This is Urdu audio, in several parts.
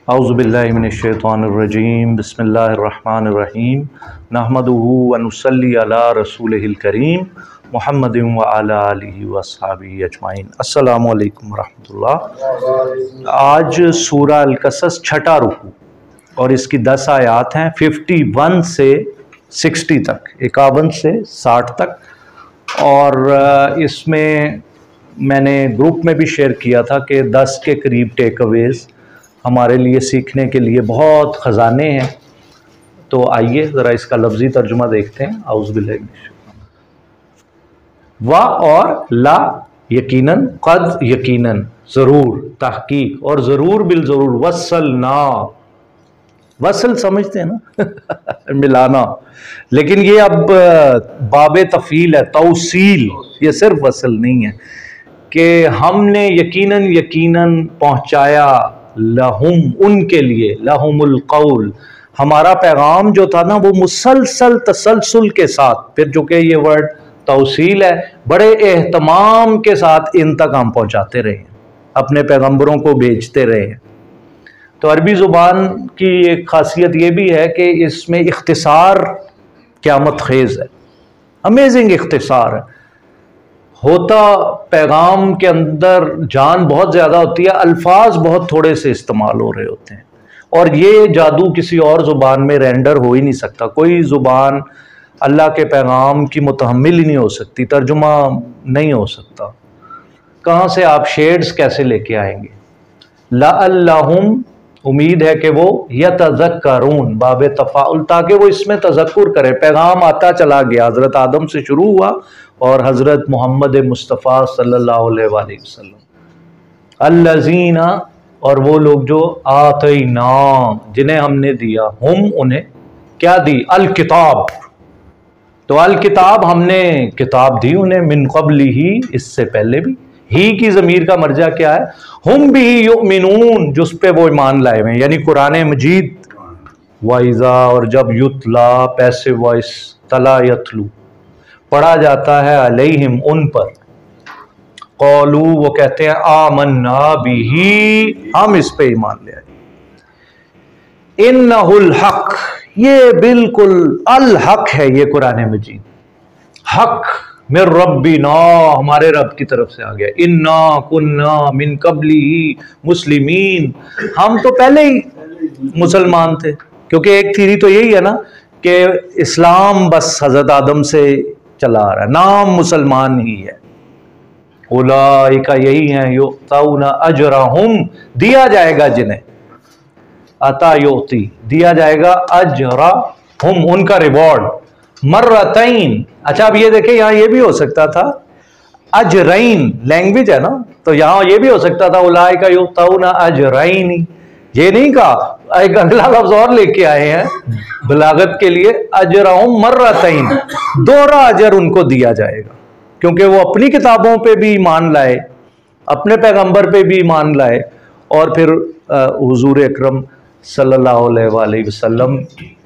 اعوذ باللہ من الشیطان الرجیم بسم اللہ الرحمن الرحیم نحمدہ ونصلی علی رسولہ الکریم محمد وعلی آلہ واصحابہ اجمعین۔ السلام علیکم ورحمۃ اللہ۔ آج سورہ القصص چھٹا رکوع اور اس کی 10 آیات ہیں 51 سے 60 تک، 51 سے 60 تک، اور اس میں نے گروپ میں بھی شیئر کیا تھا کہ 10 کے قریب ٹیک اویز ہمارے لیے سیکھنے کے لیے بہت خزانے ہیں۔ تو آئیے ذرا اس کا لفظی ترجمہ دیکھتے ہیں۔ اعوذ باللہ من الشیطان۔ وا اور لا یقیناً، قد یقیناً، ضرور تحقیق، اور ضرور بالضرور، وصلنا، وصل سمجھتے ہیں نا ملانا، لیکن یہ اب باب تفعیل ہے، توصیل، یہ صرف وصل نہیں ہے کہ ہم نے یقیناً پہنچایا لہم، ان کے لیے، لہم القول، ہمارا پیغام جو تھا نا وہ مسلسل تسلسل کے ساتھ، پھر جو کہ یہ ورڈ توصیل ہے، بڑے اہتمام کے ساتھ ان تک ہم پہنچاتے رہے ہیں، اپنے پیغمبروں کو بھیجتے رہے ہیں۔ تو عربی زبان کی ایک خاصیت یہ بھی ہے کہ اس میں اختصار قیامت خیز ہے، امیزنگ اختصار ہے۔ ہوتا پیغام کے اندر جان بہت زیادہ ہوتی ہے، الفاظ بہت تھوڑے سے استعمال ہو رہے ہوتے ہیں، اور یہ جادو کسی اور زبان میں رینڈر ہو ہی نہیں سکتا۔ کوئی زبان اللہ کے پیغام کی متحمل ہی نہیں ہو سکتی، ترجمہ نہیں ہو سکتا۔ کہاں سے آپ شیڈز کیسے لے کے آئیں گے؟ لعلہم، امید ہے کہ وہ یتذکرون، باب تفاعل، تاکہ وہ اس میں تذکر کرے۔ پیغام آتا چلا گیا، حضرت آدم سے شروع ہوا اور حضرت محمد مصطفیٰ صلی اللہ علیہ وآلہ وسلم۔ الذین، اور وہ لوگ جو آتینا، جنہیں ہم نے دیا، ہم انہیں کیا دی؟ الکتاب، تو الکتاب ہم نے کتاب دی انہیں، من قبل ہی، اس سے پہلے بھی۔ ہی کی ضمیر کا مرجع کیا ہے؟ ہم بھی یؤمنون، جس پہ وہ ایمان لائے ہوئے ہیں، یعنی قرآن مجید۔ وَإِذَا، اور جب یتلا، پیسو وائس، تلا یتلو، پڑھا جاتا ہے، علیہم، ان پر، قولو، وہ کہتے ہیں، آمنا بہی، ہم اس پہ ایمان لے آئے۔ انہ الحق، یہ بالکل الحق ہے، یہ قرآن مجید حق، من ربنا، ہمارے رب کی طرف سے آ گیا۔ انا کنا من قبلہ مسلمین، ہم تو پہلے ہی مسلمان تھے، کیونکہ ایک تھیری تو یہی ہے نا کہ اسلام بس حضرت آدم سے چلا آ رہا ہے، نام مسلمان ہی ہے۔ اولئک، یہی ہیں، یؤتون اجرہم، دیا جائے گا جنہیں، عطا یؤتی، دیا جائے گا، اجرہم، ان کا ریوارڈ، مرتین۔ اچھا اب یہ دیکھیں، یہاں یہ بھی ہو سکتا تھا اجرین، لینگویج ہے نا، تو یہاں یہ بھی ہو سکتا تھا اولئک یؤتون اجرین، یہ نہیں کہا، ایک اگلا لفظ اور لے کے آئے ہیں بلاغت کے لیے، اجرہم مرتین، دوہرا اجر ان کو دیا جائے گا، کیونکہ وہ اپنی کتابوں پہ بھی ایمان لائے، اپنے پیغمبر پہ بھی ایمان لائے، اور پھر حضور اکرم صلی اللہ علیہ وآلہ وسلم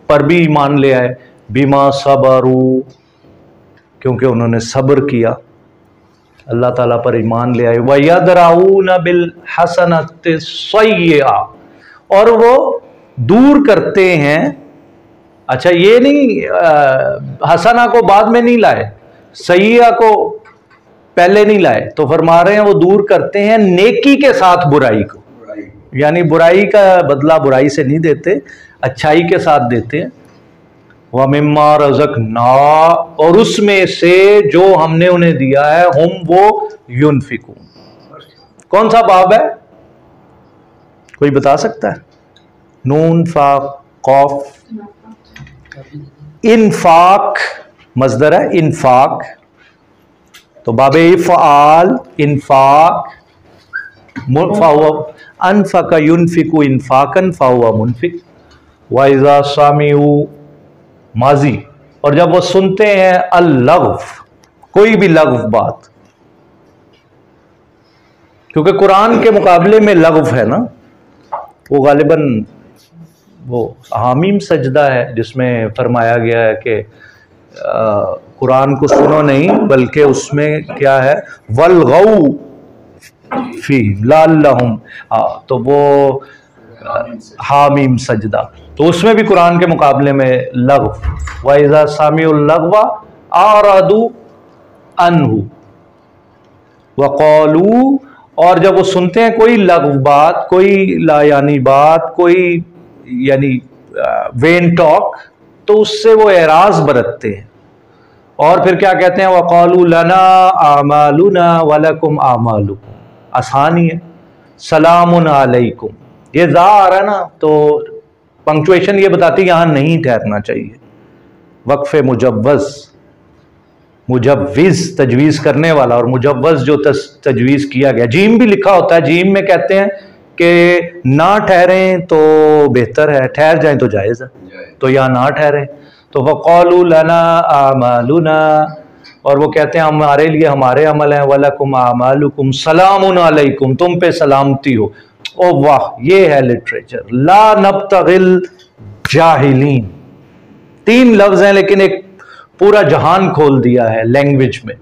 پر بھی ایمان لے آئے، بما صبروا، کیونکہ انہوں نے صبر کیا، اللہ تعالیٰ پر ایمان لے آئے۔ وَيَدْرَؤُونَ بِالْحَسَنَةِ السَّيِّئَةَ، اور وہ دور کرتے ہیں، اچھا یہ نہیں حسنہ کو بعد میں نہیں لائے، سیئہ کو پہلے نہیں لائے، تو فرما رہے ہیں وہ دور کرتے ہیں نیکی کے ساتھ برائی کو، یعنی برائی کا بدلہ برائی سے نہیں دیتے، اچھائی کے ساتھ دیتے ہیں۔ وَمِمَّا رَزَقْنَا، اور اس میں سے جو ہم نے انہیں دیا ہے، ہم وہ ينفقون۔ کون سا باب ہے؟ کوئی بتا سکتا ہے؟ نون، فا، قاف، انفاق مصدر ہے، انفاق، تو باب افعال، انفاق، فَهُوَ انفق ينفق انفاقا فَهُوَ منفق۔ وَإِذَا سَمِعُوا، ماضی، اور جب وہ سنتے ہیں، اللغو، کوئی بھی لغو بات، کیونکہ قرآن کے مقابلے میں لغو ہے نا، وہ غالباً وہ حامیم سجدہ ہے جس میں فرمایا گیا ہے کہ قرآن کو سنو نہیں، بلکہ اس میں کیا ہے، وَالْغَوْ فِي لَعَلَّهُمْ، تو وہ حامیم سجدہ، تو اس میں بھی قرآن کے مقابلے میں لغو، وَإِذَا سَمِعُوا اللَّغْوَ أَعْرَضُوا عَنْهُ وَقَالُوا، اور جب وہ سنتے ہیں کوئی لغو بات، کوئی لا یعنی بات، کوئی یعنی وین ٹاک، تو اس سے وہ اعراض برتتے ہیں، اور پھر کیا کہتے ہیں وَقَالُوا لَنَا أَعْمَالُنَا وَلَكُمْ أَعْمَالُكُمْ، آسانی ہے، سلام علیکم، یہ ذا آ رہا ہے نا، تو پنکچویشن یہ بتاتی یہاں نہیں ٹھہرنا چاہیے، وقف مجوز، مجوز تجویز کرنے والا، اور مجوز جو تجویز کیا گیا، جیم بھی لکھا ہوتا ہے، جیم میں کہتے ہیں کہ نہ ٹھہریں تو بہتر ہے، ٹھہر جائیں تو جائز ہے، تو یہاں نہ ٹھہریں، تو وَقَالُوا لَنَا أَعْمَالُنَا، اور وہ کہتے ہیں ہمارے لیے ہمارے عمل ہیں، وَلَكُمْ أَعْمَالُكُمْ سَلَامٌ عَلَيْكُمْ، تم پہ سلامتی ہو۔ او واہ، یہ ہے لٹریچر، لا نبتغی الجاہلین، 3 لفظ ہیں لیکن ایک پورا جہان کھول دیا ہے لینگویج میں۔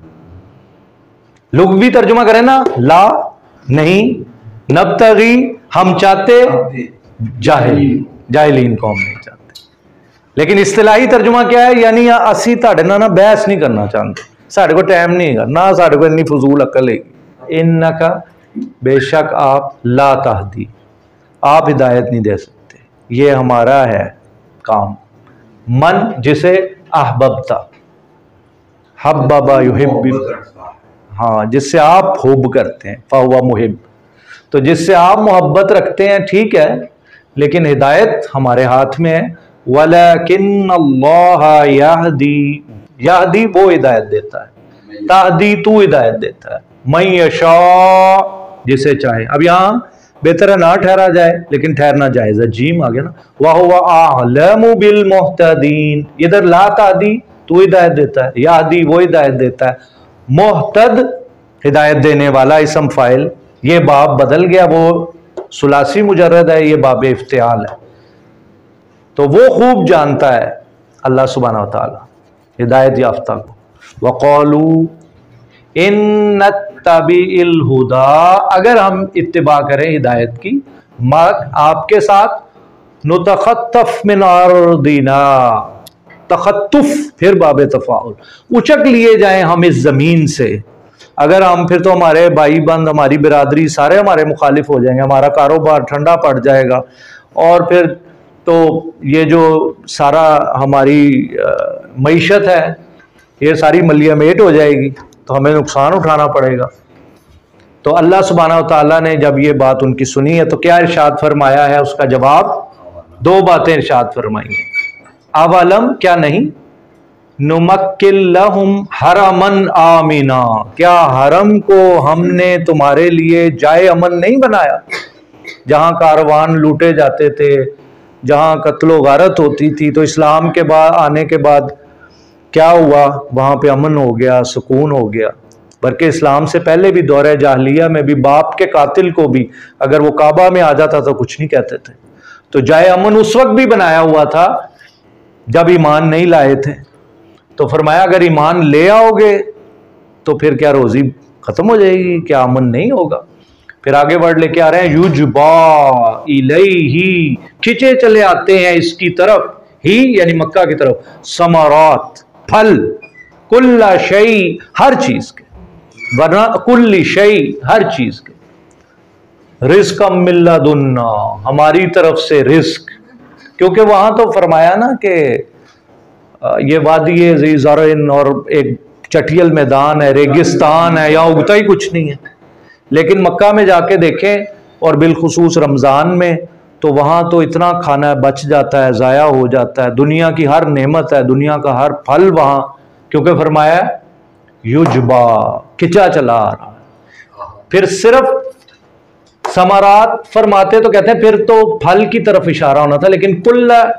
لغوی ترجمہ کریں نا، لا نہیں، نبتغی ہم چاہتے، جاہلین کو ہم نہیں چاہتے، لیکن اصطلاحی ترجمہ کیا ہے؟ یعنی اسی تاڑے نا بحث نہیں کرنا چاہتے، ساڑھے کو ٹائم نہیں ہے، نہ ساڑھے کو اتنی فضول عقل ہے، انکا بے شک آپ، لا تہدی آپ ہدایت نہیں دے سکتے، یہ ہمارا ہے کام، من جسے احببتا، حببا یحب، ہاں جس سے آپ حب کرتے ہیں، فہو محب، تو جس سے آپ محبت رکھتے ہیں ٹھیک ہے، لیکن ہدایت ہمارے ہاتھ میں ہے، وَلَكِنَّ اللَّهَ يَهْدِي، یہدی وہ ہدایت دیتا ہے، تہدی تو ہدایت دیتا ہے، مَن یشاء جسے چاہے۔ اب یہاں بہتر ہے نہ ٹھہرا جائے، لیکن ٹھہرنا جائز ہے، جیم آگیا نا، وَهُوَ أَعْلَمُ بِالْمُهْتَدِينَ، ادھر لا تہدی تو ہدایت دیتا ہے، یہدی وہ ہدایت دیتا ہے، محتد ہدایت دینے والا اسم فاعل، یہ باب بدل گیا، وہ ثلاثی مجرد ہے، یہ باب افتعال ہے، تو وہ خوب جانتا ہے اللہ سبحانہ وتعالی ہدایت یافتہ کو۔ وَقَالُوا إِن نَتَّبِعِ الْهُدَىٰ، اگر ہم اتباع کریں ہدایت کی، آپ کے ساتھ، نُتَخَطَّفْ مِنْ أَرْضِنَا، تخطف پھر باب تفاعل، اچک لیے جائیں ہم اس زمین سے، اگر ہم پھر تو ہمارے بھائی بند، ہماری برادری سارے ہمارے مخالف ہو جائیں گے، ہمارا کاروبار ٹھنڈا پڑ جائے گا، اور پھر تو یہ جو سارا ہماری معیشت ہے یہ ساری ملیہ میٹ ہو جائے گی، تو ہمیں نقصان اٹھانا پڑے گا۔ تو اللہ سبحانہ وتعالیٰ نے جب یہ بات ان کی سنی ہے تو کیا ارشاد فرمایا ہے؟ اس کا جواب 2 باتیں ارشاد فرمائی ہیں۔ اولم، کیا نہیں، نمکن لہم حرمن آمنا، کیا حرم کو ہم نے تمہارے لیے جائے امن نہیں بنایا، جہاں کاروان لوٹے جاتے تھے، جہاں قتل و غارت ہوتی تھی، تو اسلام کے بعد آنے کے بعد کیا ہوا؟ وہاں پہ امن ہو گیا، سکون ہو گیا، بلکہ اسلام سے پہلے بھی دور جاہلیہ میں بھی باپ کے قاتل کو بھی اگر وہ کعبہ میں آ جاتا تو کچھ نہیں کہتے تھے، تو جائے امن اس وقت بھی بنایا ہوا تھا جب ایمان نہیں لائے تھے، تو فرمایا اگر ایمان لے آؤ گے تو پھر کیا روزی ختم ہو جائے گی، کیا امن نہیں ہوگا؟ پھر آگے ورڈ لے کے آ رہے ہیں، یجبا الیہ، کھچے چلے آتے ہیں اس کی طرف، ہی یعنی مکہ کی طرف، ثمرات پھل، کل شیء ہر چیز کے، ورنہ کل شیء ہر چیز کے، رزق من لدنا ہماری طرف سے رزق، کیونکہ وہاں تو فرمایا نا کہ یہ وادی ذی زرع اور ایک چٹیل میدان ہے، ریگستان ہے، یہاں اگتا ہی کچھ نہیں ہے، لیکن مکہ میں جا کے دیکھیں اور بالخصوص رمضان میں تو وہاں تو اتنا کھانا بچ جاتا ہے، ضائع ہو جاتا ہے، دنیا کی ہر نعمت ہے، دنیا کا ہر پھل وہاں، کیونکہ فرمایا یجبا کھچا چلا آ رہا ہے۔ پھر صرف ثمرات فرماتے تو کہتے ہیں پھر تو پھل کی طرف اشارہ ہونا تھا، لیکن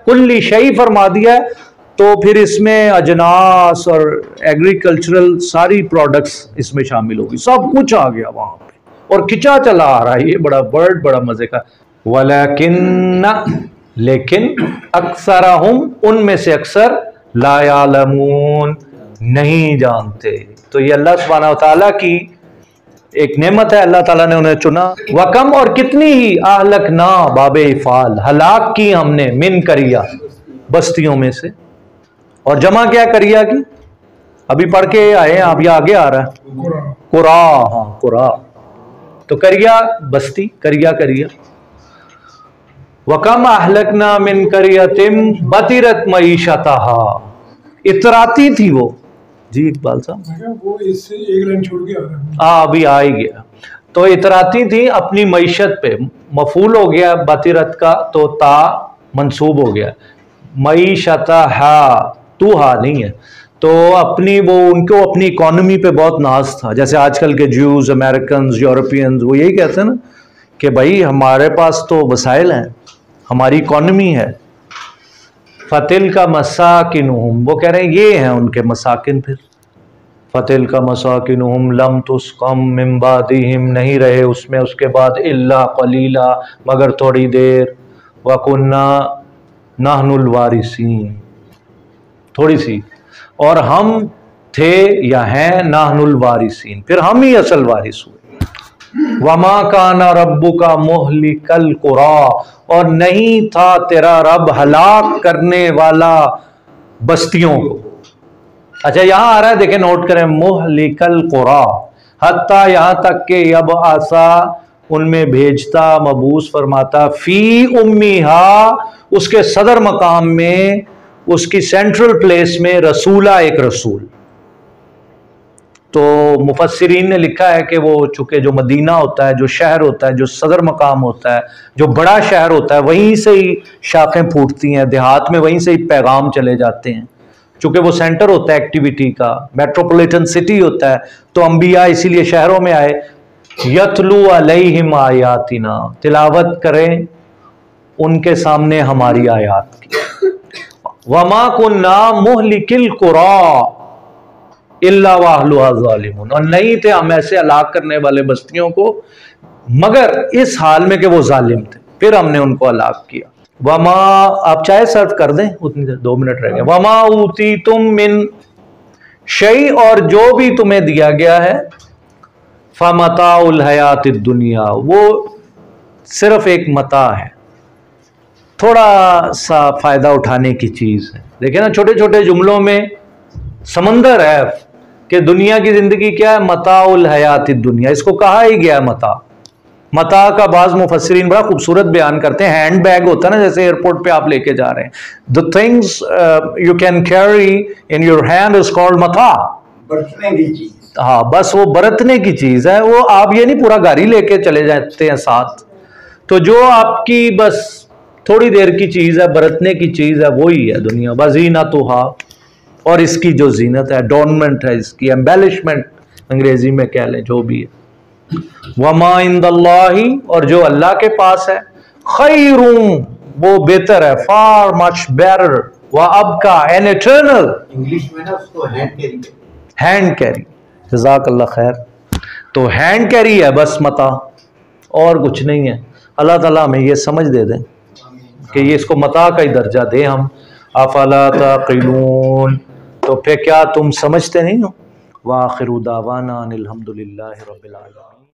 کل شیء فرما دیا ہے تو پھر اس میں اجناس اور ایگریکلچرل ساری پروڈکٹس اس میں شامل ہوگی، سب کچھ آ گیا وہاں پہ اور کھچا چلا آ رہا ہے۔ یہ بڑا ورڈ بڑا مزے کا، ولیکن لیکن اکثرہم ان میں سے اکثر لا یعلمون نہیں جانتے۔ تو یہ اللہ سبحانہ وتعالیٰ کی ایک نعمت ہے، اللہ تعالیٰ نے انہیں چنا. وکم اور کتنی ہی اہلکنا باب افعال ہلاک کی ہم نے من کریا بستیوں میں سے. اور جمع کیا کریا کی؟ ابھی پڑھ کے آئے ہیں آپ، یہ آگے آ رہا ہے قرا. ہاں قرا تو کریا بستی، کریا کریا. وکم اہلکنا من کریۃ بطرت معیشتہا اتراتی تھی وہ. جی اقبال صاحب وہ اس سے ایک لائن چھوڑ کے آ رہا ہے. ہاں ابھی آ ہی گیا. تو اتراتی تھی اپنی معیشت پہ، مفعول ہو گیا بطرت کا تو تا منصوب ہو گیا. معیشتہا تو ہا نہیں ہے. تو اپنی وہ ان کو اپنی اکانومی پہ بہت ناز تھا. جیسے آج کل کے جیوز، امریکنز، یورپینز وہ یہی کہتے ہیں نا کہ بھائی ہمارے پاس تو وسائل ہیں، ہماری اکانومی ہے. فتل کا مساکنہم وہ کہہ رہے ہیں یہ ہیں ان کے مساکن. پھر فتل کا مساکنہم لم تسقم من بعدہم نہیں رہے اس میں اس کے بعد الا قلیلا مگر تھوڑی دیر. وکنا نحن الوارثین تھوڑی سی، اور ہم تھے یا ہیں نحن الوارثین، پھر ہم ہی اصل وارث ہوئے. وما کان ربک مہلک القری اور نہیں تھا تیرا رب ہلاک کرنے والا بستیوں کو. اچھا یہاں آ رہا ہے دیکھیں نوٹ کریں مہلک القری حتیٰ یہاں تک کہ یبعثا ان میں بھیجتا مبعوث فرماتا فی امیہا اس کے صدر مقام میں اس کی سینٹرل پلیس میں رسولہ ایک رسول. تو مفسرین نے لکھا ہے کہ وہ چونکہ جو مدینہ ہوتا ہے، جو شہر ہوتا ہے، جو صدر مقام ہوتا ہے، جو بڑا شہر ہوتا ہے، وہیں سے ہی شاخیں پھوٹتی ہیں، دیہات میں وہیں سے ہی پیغام چلے جاتے ہیں. چونکہ وہ سینٹر ہوتا ہے ایکٹیویٹی کا، میٹروپولیٹن سٹی ہوتا ہے، تو انبیاء اسی لیے شہروں میں آئے. یتلو علیہم آیاتنا تلاوت کریں ان کے سامنے ہماری آیات کی. وما کننا مہلک القری الا واہلھا ظالمون اور نہیں تھے ہم ایسے ہلاک کرنے والے بستیوں کو مگر اس حال میں کہ وہ ظالم تھے، پھر ہم نے ان کو ہلاک کیا. وما آپ چاہے سرو کر دیں اتنی دیر 2 منٹ رہ گئے. وما اوتیتم من شیء اور جو بھی تمہیں دیا گیا ہے فمتاع الحیات الدنیا وہ صرف ایک متاع ہے، تھوڑا سا فائدہ اٹھانے کی چیز ہے. دیکھیں نا چھوٹے چھوٹے جملوں میں سمندر ہے کہ دنیا کی زندگی کیا ہے، متاع الحیات الدنیا. اس کو کہا ہی گیا متاع. متاع کا بعض مفسرین بڑا خوبصورت بیان کرتے ہیں، ہینڈ بیگ ہوتا ہے نا جیسے ایئرپورٹ پہ آپ لے کے جا رہے ہیں. The things you can carry in your hand is called متاع. برتنے کی چیز. ہاں بس وہ برتنے کی چیز ہے، وہ آپ یہ نہیں پورا گاڑی لے کے چلے جاتے ہیں ساتھ. تو جو آپ کی بس تھوڑی دیر کی چیز ہے، برتنے کی چیز ہے، وہی ہے دنیا. وزینتھا اور اس کی جو زینت ہے، ایڈورنمنٹ ہے، اس کی ایمبیلشمنٹ انگریزی میں کہہ لیں جو بھی ہے. وما عند اللہ اور جو اللہ کے پاس ہے خیر وہ بہتر ہے، فار مچ بیٹر. وابقا اینڈ ایٹرنل انگلش میں نا اس کو ہینڈ کیری. جزاک اللہ خیر. تو ہینڈ کیری ہے بس متاع اور کچھ نہیں ہے. اللہ تعالیٰ ہمیں یہ سمجھ دے دیں کہ یہ اس کو متاع کا ہی درجہ دے. ہم افلا تعقلون تو پھر کیا تم سمجھتے نہیں ہو. وآخر دعوانا ان الحمد للہ رب العالمین.